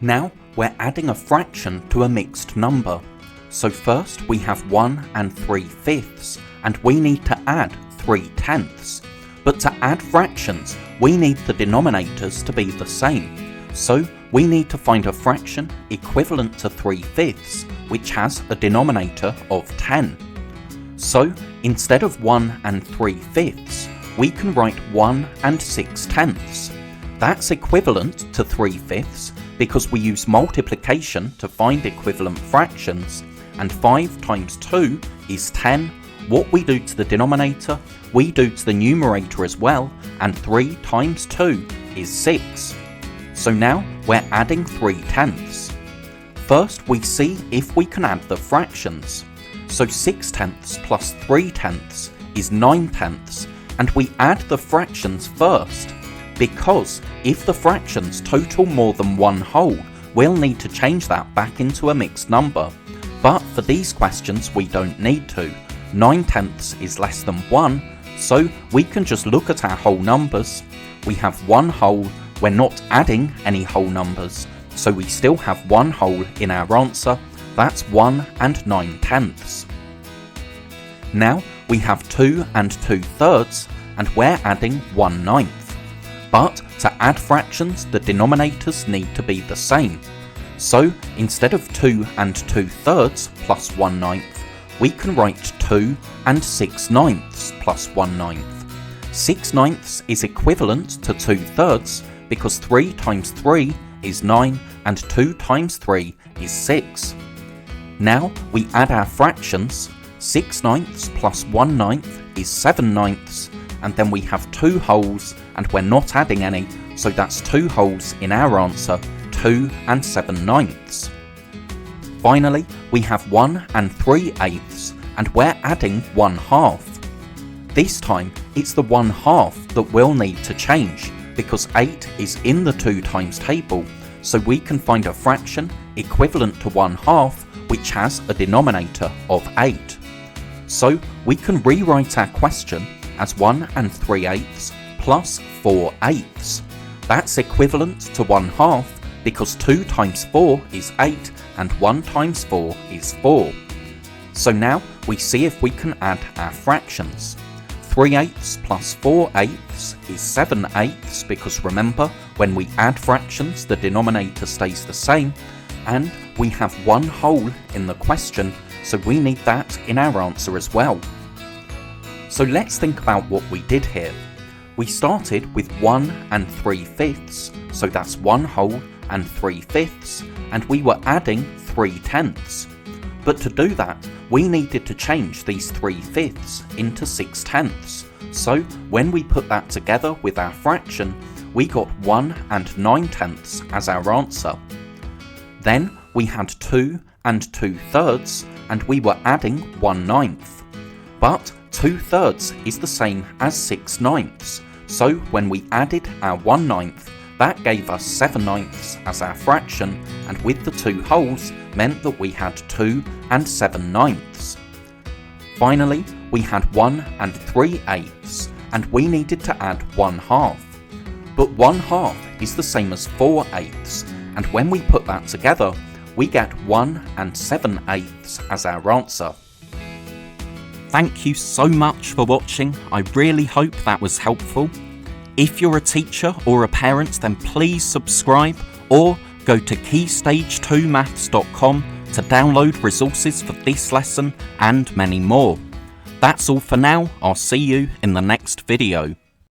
Now we're adding a fraction to a mixed number. So first we have 1 and 3/5, and we need to add 3/10. But to add fractions, we need the denominators to be the same. So we need to find a fraction equivalent to 3/5, which has a denominator of 10. So instead of 1 and 3/5, we can write 1 and 6/10. That's equivalent to 3/5 because we use multiplication to find equivalent fractions, and 5 times 2 is 10. What we do to the denominator, we do to the numerator as well, and 3 times 2 is 6. So now we're adding 3/10. First we see if we can add the fractions. So 6/10 plus 3/10 is 9/10, and we add the fractions first, because if the fractions total more than one whole, we'll need to change that back into a mixed number. But for these questions we don't need to. 9/10 is less than 1, so we can just look at our whole numbers. We have one whole, we're not adding any whole numbers, so we still have one whole in our answer. That's 1 and 9/10. Now we have 2 and 2/3, and we're adding 1/9. But to add fractions, the denominators need to be the same. So instead of 2 and 2/3 plus 1/9, we can write 2 and 6/9 plus 1/9. 6/9 is equivalent to 2/3 because 3 times 3 is 9 and 2 times 3 is 6. Now we add our fractions. 6/9 plus 1/9 is 7/9, and then we have 2 wholes, and we're not adding any, so that's 2 wholes in our answer, 2 and 7/9. Finally, we have 1 and 3/8, and we're adding 1/2. This time, it's the 1/2 that we'll need to change, because 8 is in the 2 times table, so we can find a fraction equivalent to 1/2, which has a denominator of 8. So we can rewrite our question as 1 and 3/8 plus 4/8. That's equivalent to 1/2 because 2 times 4 is 8 and 1 times 4 is 4. So now we see if we can add our fractions. 3/8 plus 4/8 is 7/8 because remember, when we add fractions the denominator stays the same, and we have one whole in the question, so we need that in our answer as well. So let's think about what we did here. We started with 1 and 3/5, so that's 1 whole and 3/5, and we were adding 3/10. But to do that, we needed to change these 3/5 into 6/10. So when we put that together with our fraction, we got 1 and 9/10 as our answer. Then we had 2 and 2/3, and we were adding 1/9. But 2/3 is the same as 6/9, so when we added our 1/9, that gave us 7/9 as our fraction, and with the 2 wholes meant that we had 2 and 7/9. Finally, we had 1 and 3/8, and we needed to add 1/2. But 1/2 is the same as 4/8, and when we put that together, we get 1 and 7/8 as our answer. Thank you so much for watching. I really hope that was helpful. If you're a teacher or a parent, then please subscribe or go to keystage2maths.com to download resources for this lesson and many more. That's all for now. I'll see you in the next video.